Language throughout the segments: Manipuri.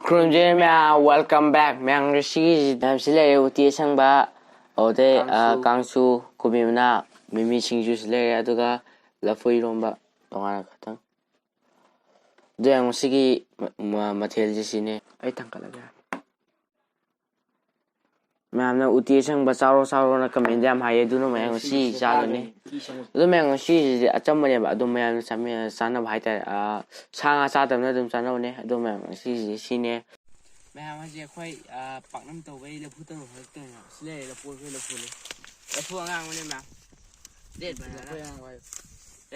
Khurumjir mya welcome back myang rishi dam sile uti sangba ode kangsu kumimna mimi singju sile aduga lafoi romba tongana khatang doyang sigi mathel jisine ai tangkalaga मैंने उती संग बचारो सारो ना कमेंट जाम हाये दुनो मैं सी जागने दो मैं सी अचम मने बा दो मैं सामे साना भाई ता सांगा सातम ना दुम साना ने दो मैं सी ने मैं जे खोई पाकनम तो गई ले फुतन हो तो स्ले ले फुल ले फुल ले फुल ngang ने मैं डेट बना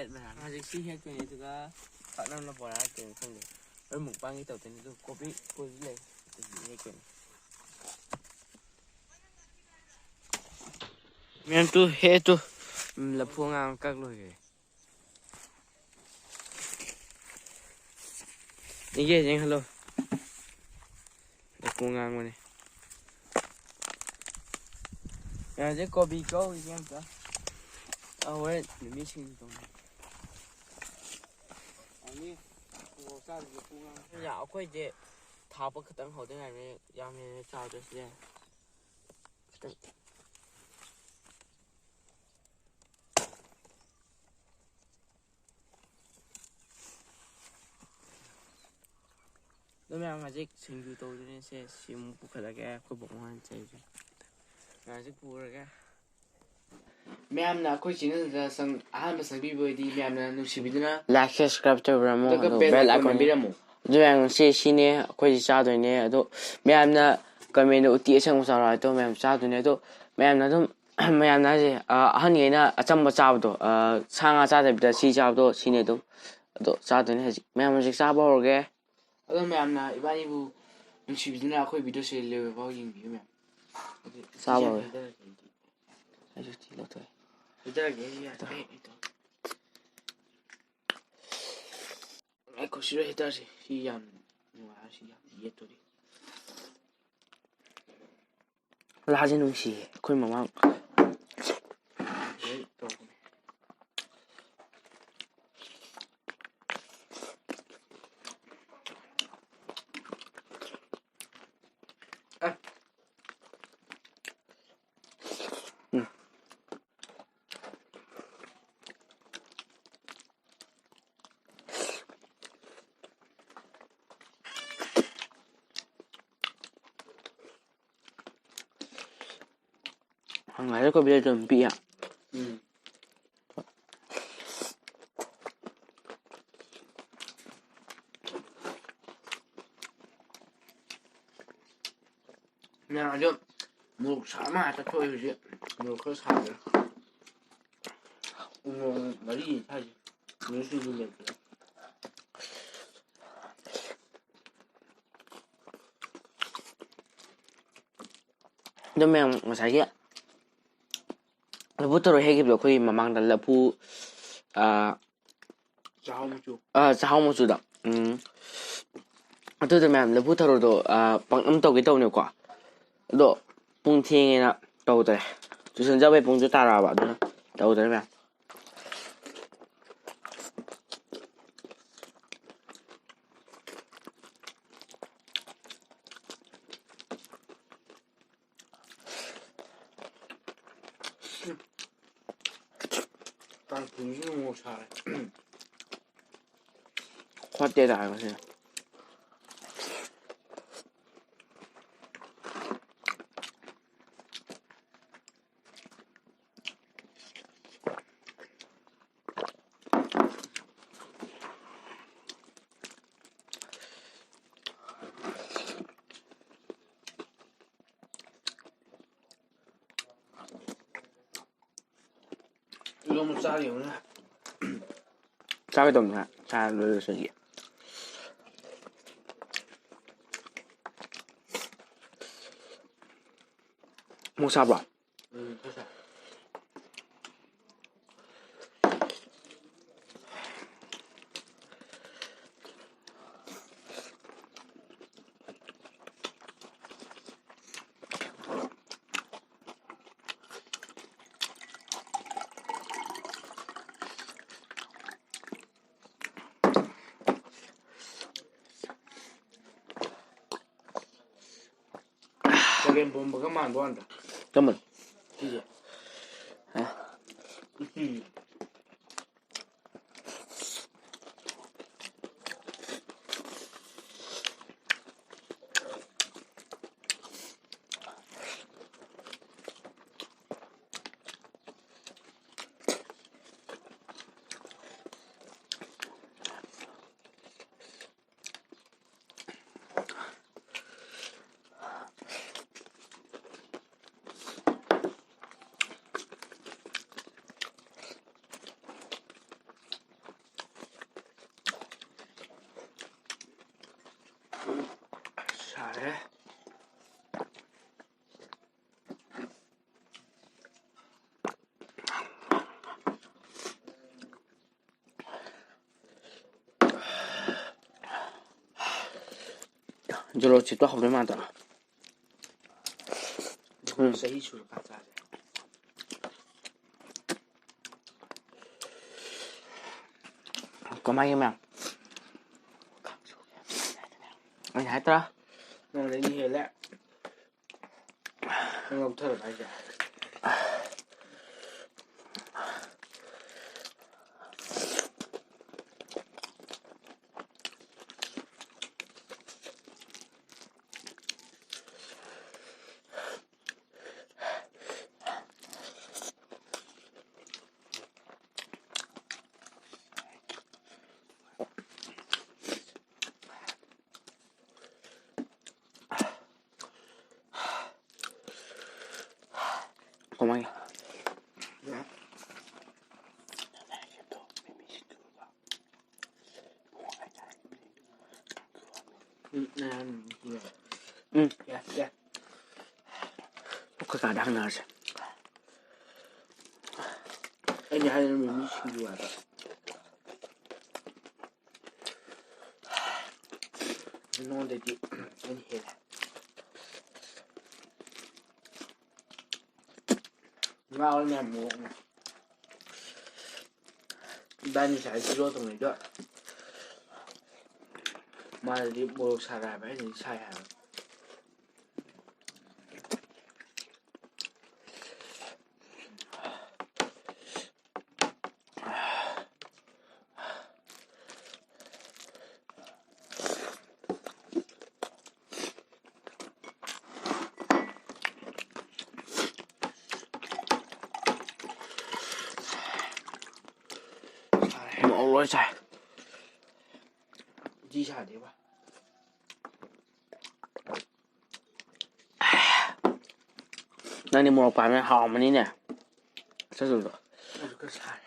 डेट बना आज सी हे तो ने तुगा पाकनम ना बोला के खंग और मुक पांगी तो तेन तो कॉपी को ले ये के मैं तो है तो लफो ngang các lôi kìa đi ghê chứ hello lafo ngang mà này nhà chứ có bị câu gì em cả vậy mình biết xin không anh cô sao được lafo ngang dạ quay về tháo bớt cái tấm hậu thế này mới làm như sao được chứ đó mà a직 생규 도전에 세 시험 부카다게 그 봉한 제주 아직 부르게 मैमना कोई चैनल दा संग आहान बसबी बोदी मैमना नुसिबिदना लाइक सब्सक्राइब तोरमो बेल आइकन बिरमो जोयांग सिने कोई चादोइने अदो मैमना कमेंट उति संग चारा तो मैम चादोइने तो मैमना दम मैमना जे अहनगेना अचम्बा चाबदो सांगा चादबिदा सी चाबदो सिने दो अदो चादोइने हजि मैम हजि चाबा होरगे अदो मैमना इबानीबु नुसिबिदना अखोय वीडियो से लेवे बाव यिंबियो मैम चाबा 아주 딜러도 이들에게 해야돼 아이고 싫어 해다지 시ям 뭐야 시ям 이해토리 라진 음식 거의 마망 또 ngày có bây giờ chuẩn bị ạ nhà chứ một sáng mà ta thôi rồi một cái sáng rồi nói gì thay nếu suy nghĩ được đó mà sai kia लफु तरो हेगिब लखोई ममांग दा लफु चाहौ मचु दा अतो द मैम लफु तरो दो पंगम तोगे तौने को दो पुंग थेंगेना तौदरे तुसन जाबे पुंग जु तारा बा दो तौदरे मैम 딱 분수는 못 잘해. 콧대다 이거지. 너무 쌀이 오늘 쌀이 없나? 잘 눌러서 이게 못 사봐. 사사. ꯆꯒꯦꯝ ꯄꯣꯝꯕꯒ ꯃꯥꯟꯕ ꯋꯥꯟꯗ ꯀꯃꯟ ꯁꯤꯁꯦ 잘해. 저로 집도 하루에 만들어. Sahih suruh kata aja. Có may không nào? Anh hãy ta. Nó lấy đi hết. Nó không thở lại cả. Có may. Dạ. Dạ, dạ. Có cả đang nào rồi. Anh nhà mình mới xin được ạ. Nó để đi anh hết. Ngao nhà mua. Bạn sẽ chỉ cho tụi này đó. Mà đi mua xài ra phải thì xài hả? Một lối xài. Đi xài đi ba. Nên đi mua phải hòm này nè. Sao rồi? Cái xài.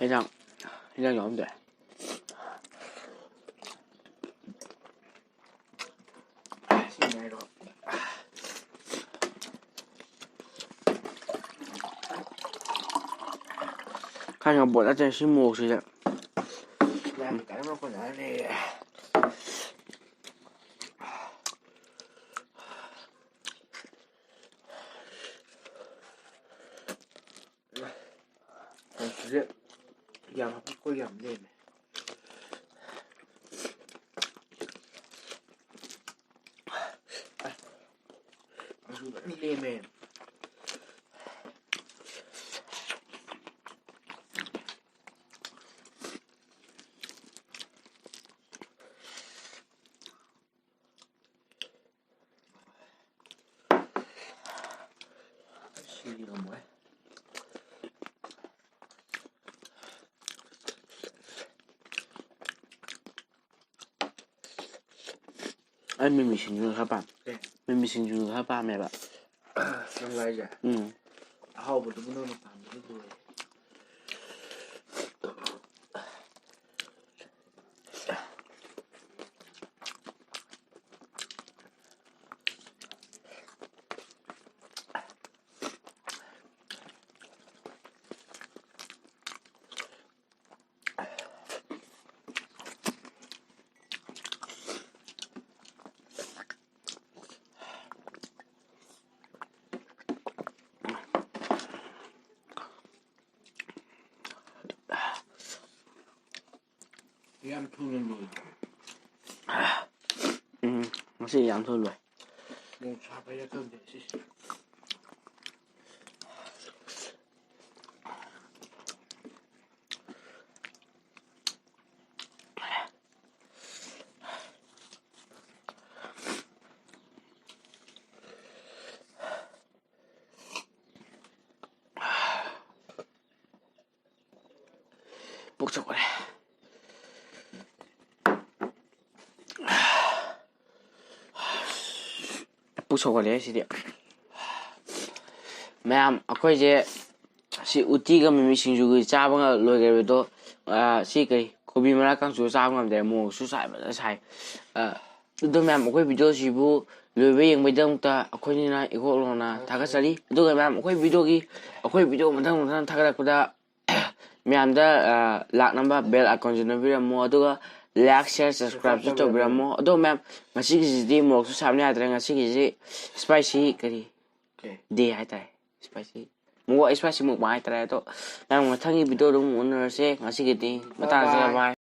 해장 해장이 없는데. 신나이로. Khanh bộ đã chơi sim mù rồi đấy. Làm cái nó còn lại này. Rượu giờ không có dầm lên này. Vẫn đi lên mềm. Xì đi đâu mới. Anh mình xin chú các bạn. mình xin chú các bạn mẹ bạn. Trong lại rồi. Hầu một đứa nó làm cái gì. ꯌꯥꯝ ꯊꯨꯅ ꯂꯣꯏ ꯉꯁꯤ ꯌꯥꯝ ꯊꯨꯅ ꯂꯣꯏ ꯅꯣꯡ ꯁꯥꯕꯩꯔ ꯈꯪꯗꯦ ꯁꯤꯁꯦ ꯄꯨꯛ ꯁꯧꯒꯠꯂꯦ ꯄꯨꯛ ꯁꯧꯒꯠꯂꯦ ꯁꯤꯗꯤ ꯃꯌꯥꯝ ꯑꯩꯈꯣꯏꯁꯦ ꯁꯤ ꯎꯇꯤꯒ ꯃꯤꯃꯤ ꯁꯤꯡꯖꯨꯒ ꯆꯥꯕ ꯂꯣꯏꯈ꯭ꯔꯕꯗꯣ ꯁꯤ ꯀꯔꯤ ꯀꯣꯕꯤ ꯃꯔꯥ ꯀꯥꯡꯁꯨ ꯆꯥꯕ ꯉꯝꯗ꯭ꯔꯦ ꯃꯣꯔꯣꯛꯁꯨ ꯁꯥꯏ ꯐꯖꯅ ꯁꯥꯏ ꯑꯗꯣ ꯃꯌꯥꯝ ꯑꯩꯈꯣꯏ ꯚꯤꯗꯤꯑꯣꯁꯤꯕꯨ ꯂꯣꯏꯕ ꯌꯦꯡꯕꯩꯗꯃꯛꯇ ꯑꯩꯈꯣꯏꯅꯤꯅ ꯏꯍꯣꯛꯂꯣꯟꯅ ꯊꯥꯒꯠꯆꯔꯤ ꯑꯗꯨꯒ ꯃꯌꯥꯝ ꯑꯩꯈꯣꯏ ꯚꯤꯗꯤꯑꯣ ꯃꯊꯪ ꯊꯥꯒꯠꯂꯛꯄꯗ ꯃꯌꯥꯝꯗ ꯂꯥꯛꯅꯕ ꯕꯦꯜ ꯑꯥꯏꯀꯣꯟꯁꯨ ꯅꯝꯕꯤꯔꯝꯃꯣ ꯑꯗꯨꯒ ꯂꯥꯏꯛ ꯁꯤꯌꯔ ꯁꯕꯁꯀ꯭ꯔꯥꯏꯕꯁꯨ ꯇꯧꯕꯤꯔꯝꯃꯣ ꯑꯗꯣ ꯃꯌꯥꯝ ꯉꯁꯤꯒꯤꯁꯤꯗꯤ ꯃꯣꯔꯣꯛꯁꯨ ꯁꯥꯕꯅ ꯌꯥꯗ꯭ꯔꯦ ꯉꯁꯤꯒꯤꯁꯤ ꯁ꯭ꯄꯥꯏꯁꯤ ꯀꯔꯤ ꯗꯦ ꯍꯥꯏꯇꯥꯔꯦ ꯁ꯭ꯄꯥꯏꯁꯤ ꯏꯁꯄꯥꯏꯁꯤ ꯃꯨꯛꯕꯥꯡ ꯍꯥꯏꯇꯥꯔꯦ ꯑꯗꯣ ꯃꯌꯥꯝ ꯃꯊꯪꯒꯤ ꯚꯤꯗꯤꯑꯣꯗ ꯑꯃꯨꯛ ꯎꯅꯔꯁꯦ ꯉꯁꯤꯒꯤꯗꯤ ꯃꯇꯥꯡ ꯑꯁꯤꯗ ꯕꯥꯏ